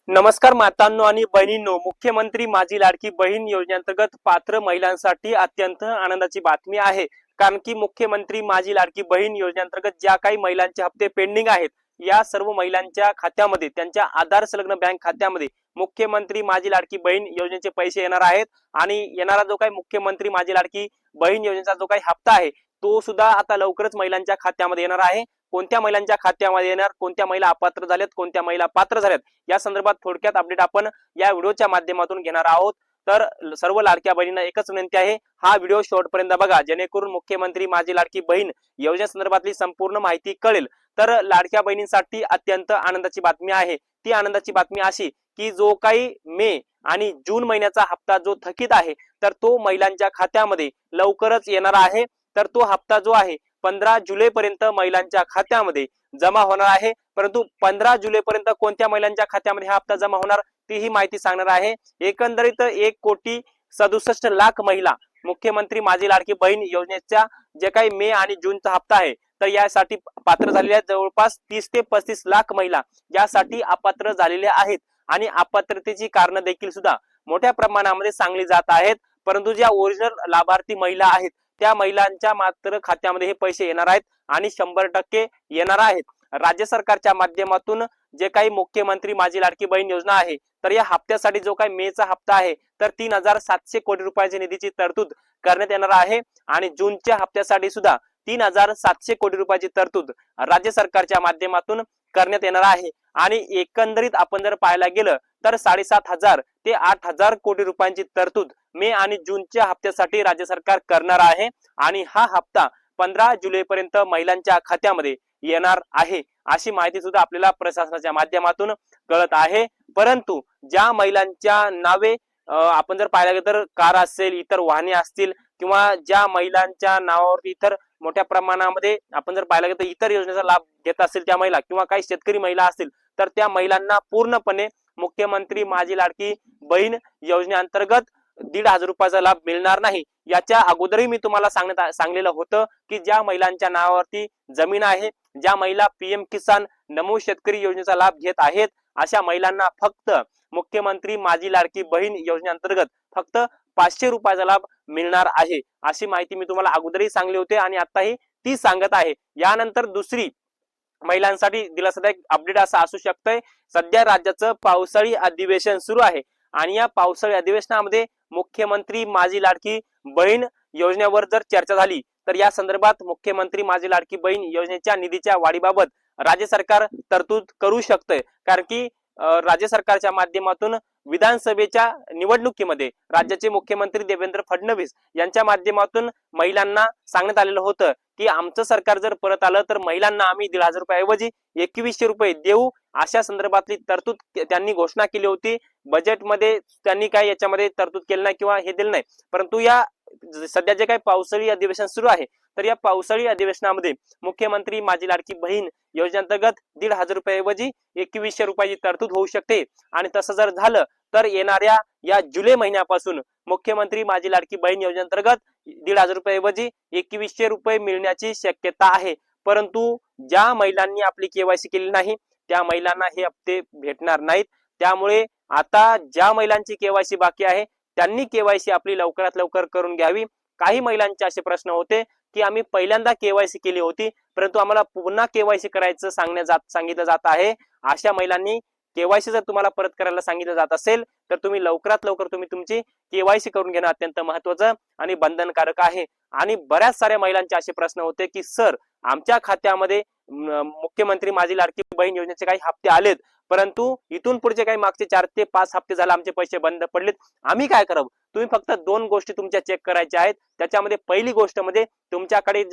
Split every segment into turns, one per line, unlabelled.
नमस्कार मातांनो आणि बहिणींनो, मुख्यमंत्री माझी लाडकी बहीण योजनेअंतर्गत पात्र महिलांसाठी अत्यंत आनंदाची बातमी आहे। कारण की मुख्यमंत्री माझी लाडकी बहीण योजनेअंतर्गत ज्या काही महिलांचे हप्ते पेंडिंग आहेत, या सर्व महिलांच्या खात्यामध्ये त्यांच्या आधार संलग्न बँक खात्यामध्ये मुख्यमंत्री माझी लाडकी बहीण योजनेचे पैसे येणार आहेत। आणि येणारा जो काही मुख्यमंत्री माझी लाडकी बहीण योजनेचा जो काही हप्ता आहे, तो सुद्धा आता लवकरच महिलांच्या खात्यामध्ये येणार आहे। कोणत्या महिलांच्या खात्यामध्ये येणार, कोणत्या महिला अपात्र झाल्यात, कोणत्या महिला पात्र झाल्यात, या संदर्भात थोडक्यात अपडेट आपण या व्हिडिओच्या माध्यमातून घेणार आहोत। तर सर्व लाडक्या बहिणींना एकच विनंती आहे, हा व्हिडिओ शेवटपर्यंत बघा, जेणेकरून मुख्यमंत्री माझी लाडकी बहीण योजनेसंदर्भातली संपूर्ण माहिती कळेल। तर लाडक्या बहिणींसाठी अत्यंत आनंदाची बातमी आहे। ती आनंदाची बातमी अशी की जो काही मे आणि जून महिन्याचा हप्ता जो थकीत आहे, तर तो महिलांच्या खात्यामध्ये लवकरच येणार आहे। तर तो हप्ता जो आहे 15 जुलै पर्यंत महिलांच्या खात्यामध्ये जमा होणार आहे। परंतु 15 जुलै पर्यंत कोणत्या महिलांच्या खात्यामध्ये हा हप्ता जमा होणार, तीही माहिती सांगणार आहे। एकंदरीत 1,67,00,000 महिला मुख्यमंत्री माझी लाडकी बहीण योजनेच्या जे काही मे आणि जूनचा हप्ता आहे, तर यासाठी पात्र झालेल्या जवळपास 30 ते 35 लाख महिला यासाठी अपात्र झालेल्या आहेत। आणि अपात्रतेची कारण देखील सुद्धा मोठ्या प्रमाणामध्ये सांगली जात आहेत। परंतु ज्या ओरिजिनल लाभार्थी महिला आहेत, त्या महिलांच्या मात्र खात्यामध्ये हे पैसे येणार आहेत आणि 100% येणार आहेत। राज्य सरकारच्या माध्यमातून जे काही मुख्यमंत्री माझी लाडकी बहीण योजना आहे, तर या हप्त्यासाठी जो काही मेचा हप्ता आहे, तर 3,700 कोटी रुपयाची निधीची तरतूद करण्यात येणार आहे। आणि जूनच्या हप्त्यासाठी सुद्धा 3,700 कोटी रुपयाची तरतूद राज्य सरकारच्या माध्यमातून करण्यात येणार आहे। आणि एकंदरीत आपण जर पाहायला गेलं तर 7,500 ते 8,000 कोटी रुपयांची तरतूद मे आणि जूनच्या हप्त्यासाठी राज्य सरकार करणार आहे। आणि हा हप्ता 15 जुलै पर्यंत महिलांच्या खात्यामध्ये येणार आहे, अशी माहिती सुद्धा आपल्याला प्रशासनाच्या माध्यमातून कळत आहे। परंतु ज्या महिलांच्या नावे आपण जर पाहायला गेलं तर कार असेल, इतर वाहने असतील, किंवा ज्या महिलांच्या नावावर इतर मोठ्या प्रमाणामध्ये आपण जर पाहायला गेलं तर इतर योजनेचा लाभ घेत असेल त्या महिला, किंवा काही शेतकरी महिला असतील, तर त्या महिलांना पूर्णपणे मुख्यमंत्री माझी लाडकी बहीण योजनेअंतर्गत 1,500 रुपयाचा लाभ मिळणार नाही। याच्या अगोदरही मी तुम्हाला सांगलेलं होतं की ज्या महिलांच्या नावावरती जमीन आहे, ज्या महिला पीएम किसान नमो शेतकरी योजनेचा लाभ घेत आहेत, अशा महिलांना फक्त मुख्यमंत्री माझी लाडकी बहीण योजनेअंतर्गत फक्त 500 रुपयाचा लाभ मिळणार आहे, अशी माहिती मी तुम्हाला अगोदरही सांगली होती आणि आताही ती सांगत आहे। यानंतर दुसरी महिलांसाठी दिलासादायक अपडेट असा असू शकतंय, सध्या राज्याचं पावसाळी अधिवेशन सुरू आहे आणि या पावसाळी अधिवेशनामध्ये मुख्यमंत्री माझी लाडकी बहीण योजनेवर जर चर्चा झाली, तर या संदर्भात मुख्यमंत्री माझी लाडकी बहीण योजनेच्या निधीच्या वाढीबाबत राज्य सरकार तरतूद करू शकतंय। कारण की राज्य सरकारच्या माध्यमातून विधानसभेच्या निवडणुकीमध्ये राज्याचे मुख्यमंत्री देवेंद्र फडणवीस यांच्या माध्यमातून महिलांना सांगण्यात आलेलं होतं की आमचं सरकार जर परत आलं तर महिलांना आम्ही 1,500 रुपयाऐवजी 2,100 रुपये देऊ, अशा संदर्भातली तरतूद त्यांनी घोषणा केली होती। बजेटमध्ये त्यांनी काही याच्यामध्ये तरतूद केली नाही किंवा हे दिलं नाही। परंतु या सध्या जे काही पावसाळी अधिवेशन सुरू आहे, तर या पावसाळी अधिवेशनामध्ये मुख्यमंत्री माझी लाडकी बहीण योजनेअंतर्गत 1,500 रुपयाऐवजी 2,100 रुपयाची तरतूद होऊ शकते। आणि तसं जर झालं तर येणाऱ्या या जुलै महिन्यापासून मुख्यमंत्री माझी लाडकी बहीण योजनेअंतर्गत 1,500 रुपयाऐवजी 2,100 रुपये मिळण्याची शक्यता आहे। परंतु ज्या महिलांनी आपली केवायसी केली नाही, त्या महिलांना हे हप्ते भेटणार नाहीत। त्यामुळे आता ज्या महिलांची केवायसी बाकी आहे, त्यांनी केवायसी आपली लवकरात लवकर करून घ्यावी। काही महिलांचे असे प्रश्न होते की आम्ही पहिल्यांदा केवायसी केली होती, परंतु आम्हाला पुन्हा केवायसी करायचं सांगितलं जात आहे। अशा महिलांनी केवायसी जर तुम्हाला परत करायला सांगितलं जात असेल, तर तुम्ही लवकरात लवकर तुमची केवायसी करून घेणं अत्यंत महत्त्वाचं आणि बंधनकारक आहे। आणि बऱ्याच साऱ्या महिलांचे असे प्रश्न होते की सर, आमच्या खात्यामध्ये मुख्यमंत्री माझी लाडकी बहीण योजनेचे काही हप्ते आलेत, परंतु इथून पुढचे काही मागचे 4 ते 5 हप्ते झाले आमचे पैसे बंद पडलेत, आम्ही काय करावं? तुम्ही फक्त 2 गोष्टी तुमच्या चेक करायच्या आहेत। त्याच्यामध्ये पहिली गोष्ट म्हणजे तुमच्याकडे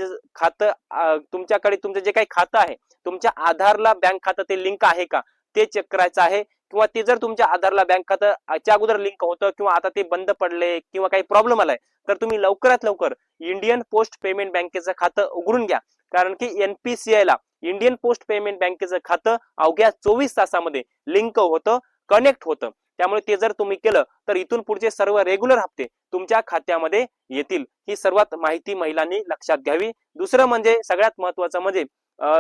तुमच्याकडे तुमचं जे काही खातं आहे, तुमच्या आधारला बँक खातं ते लिंक आहे का, ते चेक करायचं आहे। किंवा ते जर तुमच्या आधारला बँक खातं याच्या अगोदर लिंक होतं किंवा आता ते बंद पडले किंवा काही प्रॉब्लेम आलाय, तर तुम्ही लवकरात लवकर इंडियन पोस्ट पेमेंट बँकेचं खातं उघडून घ्या। कारण की NPCI ला इंडियन पोस्ट पेमेंट बँकेचं खातं अवघ्या 24 तासामध्ये लिंक होतं, कनेक्ट होतं। त्यामुळे ते जर तुम्ही केलं तर इथून पुढचे सर्व रेग्युलर हप्ते तुमच्या खात्यामध्ये येतील। ही सर्वात माहिती महिलांनी लक्षात घ्यावी। दुसरं म्हणजे सगळ्यात महत्त्वाचं म्हणजे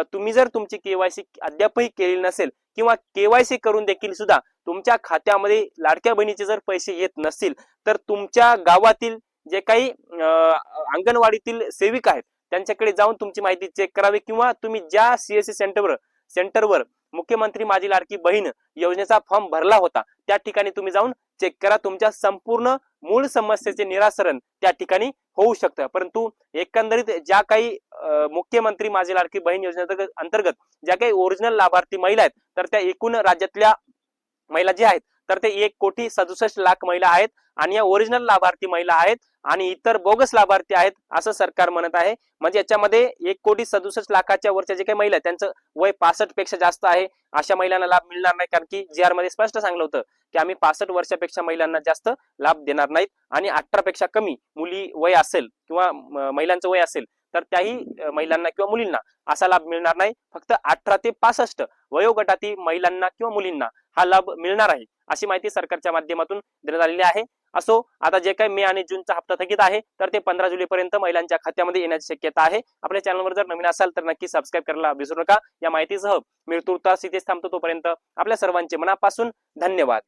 तुम्ही जर तुमची केवायसी अद्यापही केली नसेल किंवा केवायसी करून देखील सुद्धा तुमच्या खात्यामध्ये लाडक्या बहिणीचे जर पैसे येत नसतील तर तुमच्या गावातील जे काही अंगणवाडीतील सेविका आहेत त्यांच्याकडे जाऊन तुमची माहिती चेक करावी, किंवा तुम्ही ज्या सीएससी सेंटरवर मुख्यमंत्री माझी लाडकी बहीण योजनेचा फॉर्म भरला होता त्या ठिकाणी तुम्ही जाऊन चेक करा. तुमच्या संपूर्ण मूळ समस्येचे निराकरण त्या ठिकाणी होऊ शकतं. परंतु एकंदरीत ज्या काही मुख्यमंत्री माझी लाडकी बहीण योजनेअंतर्गत ज्या काही ओरिजिनल लाभार्थी महिला आहेत तर त्या एकूण राज्यातल्या महिला ज्या आहेत तर ते 1,67,00,000 महिला आहेत, आणि या ओरिजिनल लाभार्थी महिला आहेत आणि इतर बोगस लाभार्थी आहेत असं सरकार म्हणत आहे. म्हणजे याच्यामध्ये 1,67,00,000 वरच्या जे काही महिला आहेत त्यांचं वय 65 पेक्षा जास्त आहे अशा महिलांना लाभ मिळणार नाही, कारण की जी आर मध्ये स्पष्ट सांगलं होतं की आम्ही 65 वर्षापेक्षा महिलांना जास्त लाभ देणार नाहीत, आणि 18 पेक्षा कमी मुली वय असेल किंवा महिलांचं वय असेल तर त्याही महिलांना किंवा मुलींना असा लाभ मिळणार नाही. फक्त 18 ते 65 वयोगटातील महिलांना किंवा मुलींना हा लाभ मिळणार आहे अशी माहिती सरकारच्या माध्यमातून देण्यात आलेली आहे. असो, आता जे काही मे आणि जूनचा हप्ता थकीत आहे तर ते 15 जुलैपर्यंत महिलांच्या खात्यामध्ये येण्याची शक्यता आहे. आपल्या चॅनलवर जर नवीन असाल तर नक्की सबस्क्राईब करायला विसरू नका. या माहितीसह मी तुर्तास इथेच थांबतो. तोपर्यंत आपल्या सर्वांचे मनापासून धन्यवाद.